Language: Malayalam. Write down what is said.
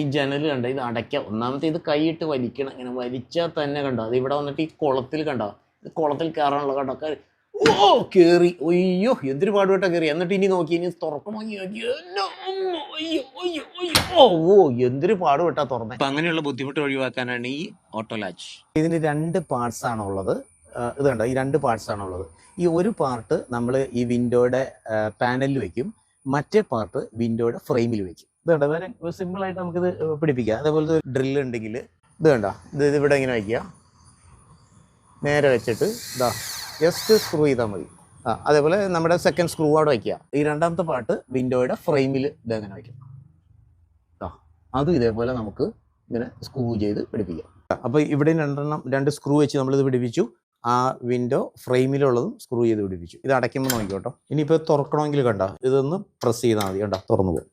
ഈ ജനൽ കണ്ട, ഇത് അടയ്ക്കാം. ഒന്നാമത്തെ ഇത് കൈയിട്ട് വലിക്കണം, ഇങ്ങനെ വലിച്ചാൽ തന്നെ കണ്ടോ, അത് ഇവിടെ വന്നിട്ട് ഈ കുളത്തിൽ കണ്ടോ, ഇത് കുളത്തിൽ കയറാനുള്ള കണ്ടോ. ഓ കേറി, അയ്യോ എന്തൊരു പാടുപെട്ടാ കയറി. എന്നിട്ട് ഇനി നോക്കി, ഇനി തുറക്കണോ, ഓ എന്തൊരു പാടുപെട്ടാ തുറന്നേ. അപ്പൊ അങ്ങനെയുള്ള ബുദ്ധിമുട്ട് ഒഴിവാക്കാനാണ് ഈ ഓട്ടോ ലാച്ച്. ഇതിന് 2 പാർട്സ് ആണുള്ളത്. ഇത് കണ്ടോ, ഈ 2 പാർട്സ് ആണുള്ളത്. ഈ ഒരു പാർട്ട് നമ്മൾ ഈ വിൻഡോയുടെ പാനലിൽ വെക്കും, മറ്റേ പാർട്ട് വിൻഡോയുടെ ഫ്രെയിമിൽ വെക്കും. ഇത് കണ്ടോ, വേറെ സിമ്പിളായിട്ട് നമുക്കിത് പിടിപ്പിക്കാം. അതേപോലത്തെ ഒരു ഡ്രില്ല് ഉണ്ടെങ്കിൽ ഇത് കണ്ടോ, ഇത് ഇവിടെ ഇങ്ങനെ വയ്ക്കുക, നേരെ വെച്ചിട്ട് ഇതാ ജസ്റ്റ് സ്ക്രൂ ചെയ്താൽ മതി. അതേപോലെ നമ്മുടെ സെക്കൻഡ് സ്ക്രൂ അവിടെ വയ്ക്കുക. ഈ രണ്ടാമത്തെ പാർട്ട് വിൻഡോയുടെ ഫ്രെയിമിൽ ഇതെങ്ങനെ വയ്ക്കും. അതും ഇതേപോലെ നമുക്ക് ഇങ്ങനെ സ്ക്രൂ ചെയ്ത് പിടിപ്പിക്കാം. അപ്പോൾ ഇവിടെ 2 സ്ക്രൂ വെച്ച് നമ്മളിത് പിടിപ്പിച്ചു. ആ വിൻഡോ ഫ്രെയിമിലുള്ളതും സ്ക്രൂ ചെയ്ത് പിടിപ്പിച്ചു. ഇത് അടയ്ക്കുമ്പോൾ നോക്കിക്കോട്ടോ. ഇനിയിപ്പോൾ തുറക്കണമെങ്കിൽ കണ്ടോ, ഇതൊന്ന് പ്രസ് ചെയ്താൽ മതി, കണ്ടോ തുറന്നു പോകും.